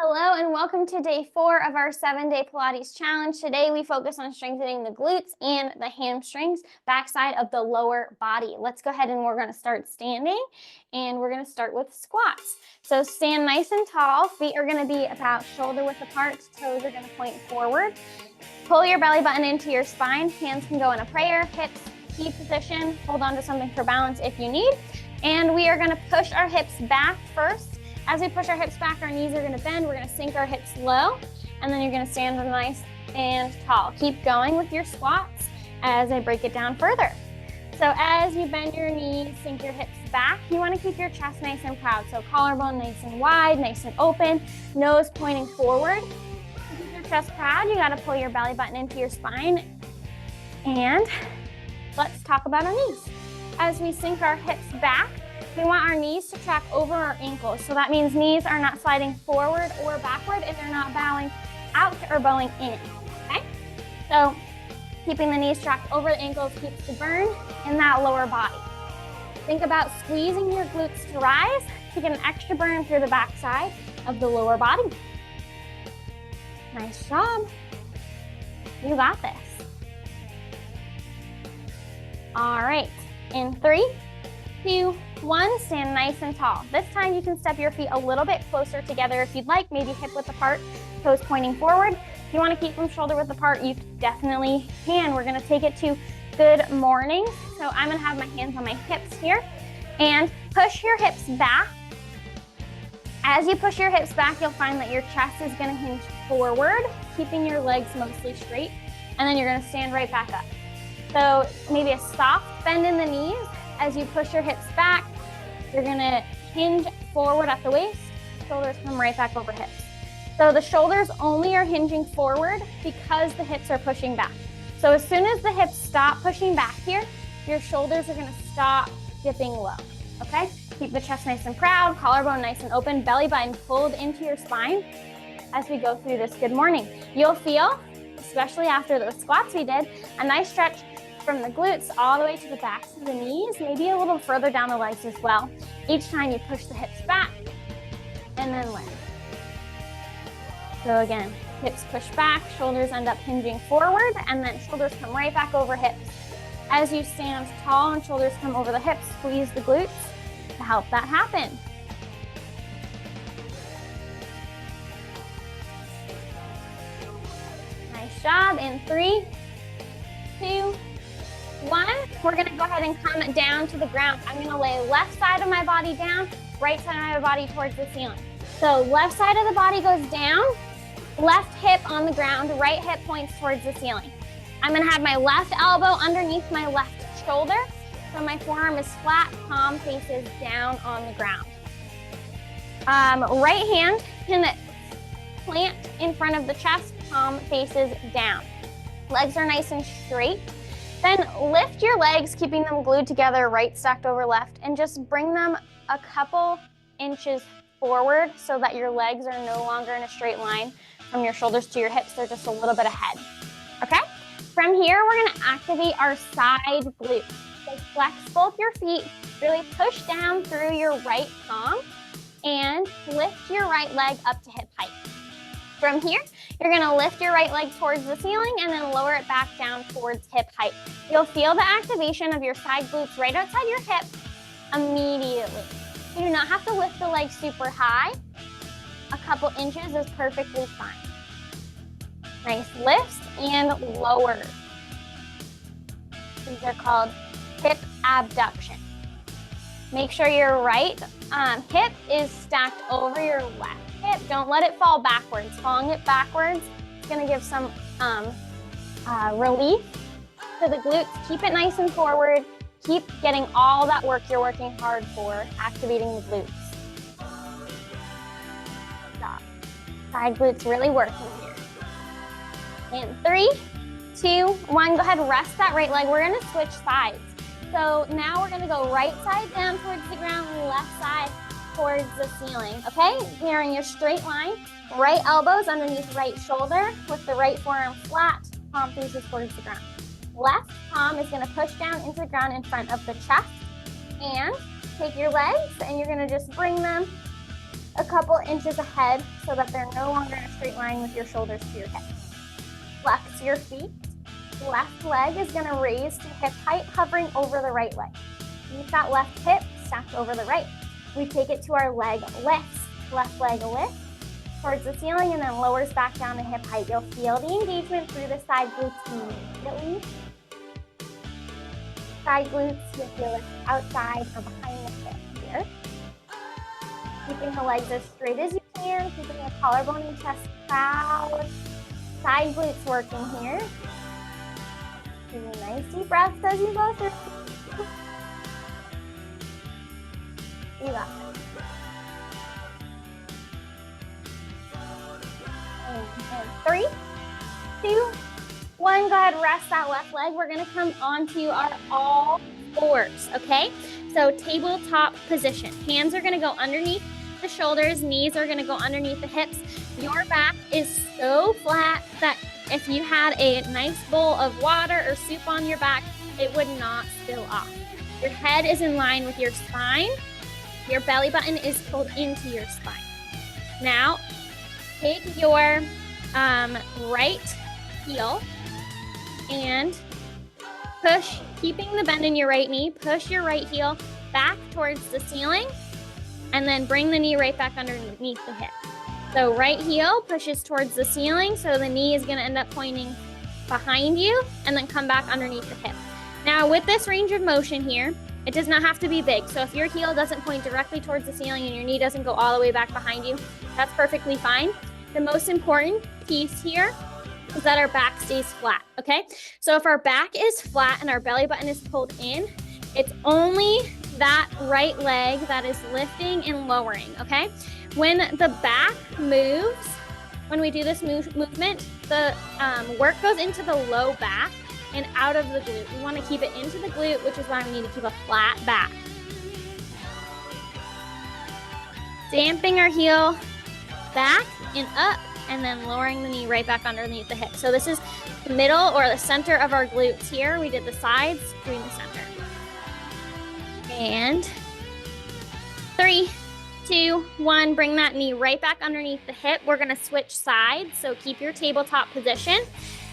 Hello and welcome to day 4 of our 7-day Pilates challenge. Today we focus on strengthening the glutes and the hamstrings, backside of the lower body. Let's go ahead and we're going to start standing, and we're going to start with squats. So stand nice and tall. Feet are going to be about shoulder width apart. Toes are going to point forward. Pull your belly button into your spine. Hands can go in a prayer. Hips T position. Hold on to something for balance if you need. And we are going to push our hips back first. As we push our hips back, our knees are going to bend. We're going to sink our hips low, and then you're going to stand nice and tall. Keep going with your squats as I break it down further. So as you bend your knees, sink your hips back, you want to keep your chest nice and proud. So collarbone nice and wide, nice and open, nose pointing forward. To keep your chest proud, you got to pull your belly button into your spine. And let's talk about our knees. As we sink our hips back, we want our knees to track over our ankles. So that means knees are not sliding forward or backward, and they're not bowing out or bowing in, okay? So keeping the knees tracked over the ankles keeps the burn in that lower body. Think about squeezing your glutes to rise to get an extra burn through the backside of the lower body. Nice job. You got this. All right, in 3, 2, 1, stand nice and tall. This time you can step your feet a little bit closer together if you'd like, maybe hip width apart, toes pointing forward. If you want to keep them shoulder width apart, you definitely can. We're going to take it to good morning. So I'm going to have my hands on my hips here and push your hips back. As you push your hips back, you'll find that your chest is going to hinge forward, keeping your legs mostly straight, and then you're going to stand right back up. So maybe a soft bend in the knees. As you push your hips back, you're gonna hinge forward at the waist, shoulders come right back over hips. So the shoulders only are hinging forward because the hips are pushing back. So as soon as the hips stop pushing back here, your shoulders are gonna stop dipping low, okay? Keep the chest nice and proud, collarbone nice and open, belly button pulled into your spine as we go through this good morning. You'll feel, especially after the squats we did, a nice stretch from the glutes all the way to the backs of the knees, maybe a little further down the legs as well. Each time you push the hips back and then lift. So again, hips push back, shoulders end up hinging forward, and then shoulders come right back over hips. As you stand tall and shoulders come over the hips, squeeze the glutes to help that happen. Nice job. In 3, 2, 1, we're going to go ahead and come down to the ground. I'm going to lay left side of my body down, right side of my body towards the ceiling. So left side of the body goes down, left hip on the ground, right hip points towards the ceiling. I'm going to have my left elbow underneath my left shoulder, so my forearm is flat, palm faces down on the ground. Right hand can plant in front of the chest, palm faces down. Legs are nice and straight. Then lift your legs, keeping them glued together, right stacked over left, and just bring them a couple inches forward so that your legs are no longer in a straight line from your shoulders to your hips. They're just a little bit ahead, okay? From here, we're gonna activate our side glutes. So flex both your feet, really push down through your right palm, and lift your right leg up to hip height. From here, you're gonna lift your right leg towards the ceiling and then lower it back down towards hip height. You'll feel the activation of your side glutes right outside your hip immediately. You do not have to lift the leg super high. A couple inches is perfectly fine. Nice lifts and lowers. These are called hip abduction. Make sure your right hip is stacked over your left hip. Don't let it fall backwards. Falling it backwards is going to give some relief to the glutes. Keep it nice and forward. Keep getting all that work you're working hard for, activating the glutes. Stop. Side glutes really working here. In 3, 2, 1, go ahead, rest that right leg. We're going to switch sides. So now we're going to go right side down towards the ground, left side towards the ceiling, okay? You're in your straight line, right elbows underneath right shoulder with the right forearm flat, palm faces towards the ground. Left palm is gonna push down into the ground in front of the chest, and take your legs and you're gonna just bring them a couple inches ahead so that they're no longer in a straight line with your shoulders to your hips. Flex your feet. Left leg is going to raise to hip height, hovering over the right leg. Keep that left hip stacked over the right. We take it to our leg lifts. Left leg lifts towards the ceiling and then lowers back down to hip height. You'll feel the engagement through the side glutes immediately. Side glutes, you'll feel it outside or behind the hip here. Keeping the legs as straight as you can, keeping the collarbone and chest proud. Side glutes working here. Taking nice deep breaths as you go through. You got it. And 3, 2, 1. Go ahead, rest that left leg. We're gonna come onto our all fours, okay? So tabletop position. Hands are gonna go underneath the shoulders, knees are gonna go underneath the hips. Your back is so flat that if you had a nice bowl of water or soup on your back, it would not spill off. Your head is in line with your spine. Your belly button is pulled into your spine. Now, take your right heel and push, keeping the bend in your right knee, push your right heel back towards the ceiling and then bring the knee right back underneath the hip. So right heel pushes towards the ceiling, so the knee is gonna end up pointing behind you and then come back underneath the hip. Now with this range of motion here, it does not have to be big. So if your heel doesn't point directly towards the ceiling and your knee doesn't go all the way back behind you, that's perfectly fine. The most important piece here is that our back stays flat, okay? So if our back is flat and our belly button is pulled in, it's only that right leg that is lifting and lowering, okay? When the back moves, when we do this movement, the work goes into the low back and out of the glute. We want to keep it into the glute, which is why we need to keep a flat back. Damping our heel back and up, and then lowering the knee right back underneath the hip. So this is the middle or the center of our glutes here. We did the sides, doing the center. And 3, 2, 1, bring that knee right back underneath the hip. We're gonna switch sides, so keep your tabletop position.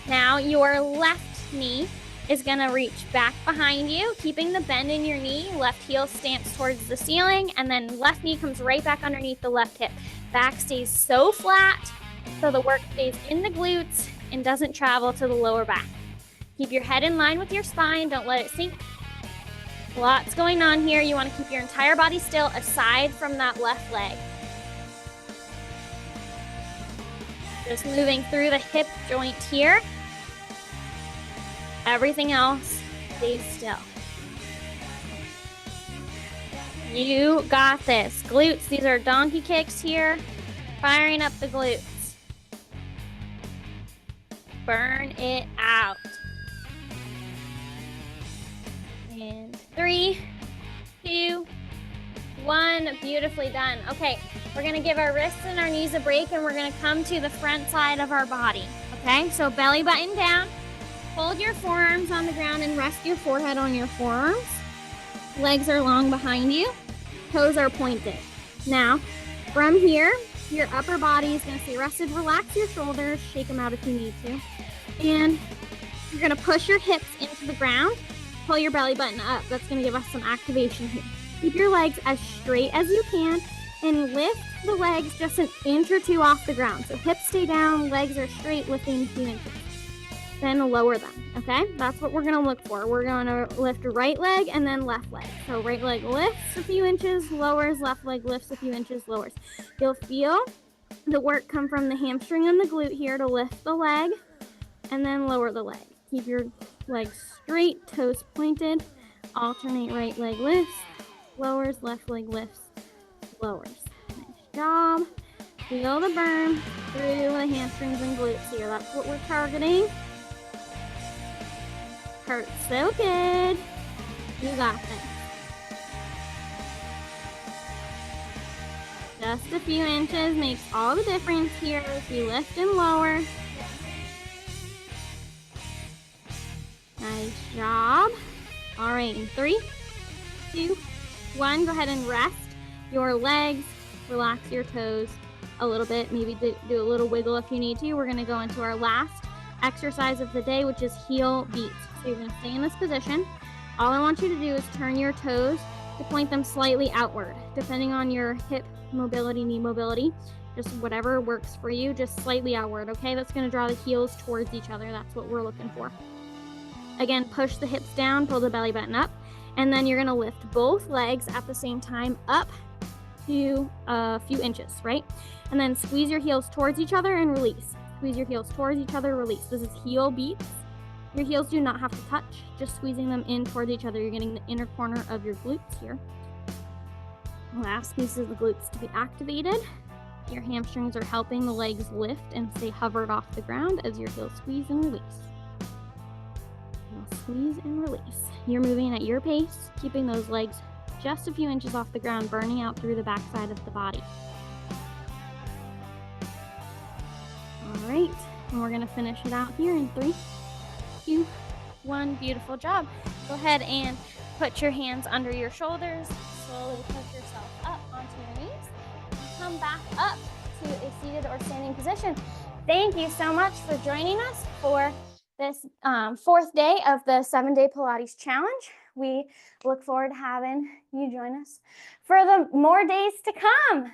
Now your left knee is gonna reach back behind you, keeping the bend in your knee. Left heel stance towards the ceiling, and then left knee comes right back underneath the left hip. Back stays so flat, so the work stays in the glutes and doesn't travel to the lower back. Keep your head in line with your spine, don't let it sink. Lots going on here. You want to keep your entire body still aside from that left leg. Just moving through the hip joint here. Everything else stays still. You got this. Glutes, these are donkey kicks here. Firing up the glutes. Burn it out. And 3, 2, 1. Beautifully done. Okay, we're gonna give our wrists and our knees a break, and we're gonna come to the front side of our body. Okay, so belly button down. Hold your forearms on the ground and rest your forehead on your forearms. Legs are long behind you. Toes are pointed. Now, from here, your upper body is gonna stay rested. Relax your shoulders, shake them out if you need to. And you're gonna push your hips into the ground. Pull your belly button up. That's gonna give us some activation here. Keep your legs as straight as you can and lift the legs just an inch or two off the ground. So hips stay down, legs are straight, lifting a few inches. Then lower them, okay? That's what we're gonna look for. We're gonna lift right leg and then left leg. So right leg lifts a few inches, lowers, left leg lifts a few inches, lowers. You'll feel the work come from the hamstring and the glute here to lift the leg and then lower the leg. Keep your legs straight, toes pointed. Alternate right leg lifts, lowers, left leg lifts, lowers. Nice job. Feel the burn through the hamstrings and glutes here. That's what we're targeting. Hurts so good. You got this. Just a few inches makes all the difference here if you lift and lower. Nice job. All right, in 3, 2, 1, go ahead and rest your legs relax your toes a little bit, maybe do a little wiggle if you need to. We're gonna go into our last exercise of the day, which is heel beats. So you're gonna stay in this position. All I want you to do is turn your toes to point them slightly outward, depending on your hip mobility, knee mobility, just whatever works for you, just slightly outward, okay? That's gonna draw the heels towards each other. That's what we're looking for. Again, push the hips down, pull the belly button up, and then you're gonna lift both legs at the same time up to a few inches, right? And then squeeze your heels towards each other and release. Squeeze your heels towards each other, release. This is heel beats. Your heels do not have to touch, just squeezing them in towards each other. You're getting the inner corner of your glutes here. Last piece of the glutes to be activated. Your hamstrings are helping the legs lift and stay hovered off the ground as your heels squeeze and release. Now squeeze and release. You're moving at your pace, keeping those legs just a few inches off the ground, burning out through the backside of the body. All right, and we're gonna finish it out here in 3, 2, 1. Beautiful job. Go ahead and put your hands under your shoulders. Slowly push yourself up onto your knees. Come back up to a seated or standing position. Thank you so much for joining us for this 4th day of the 7-day Pilates challenge. We look forward to having you join us for the more days to come.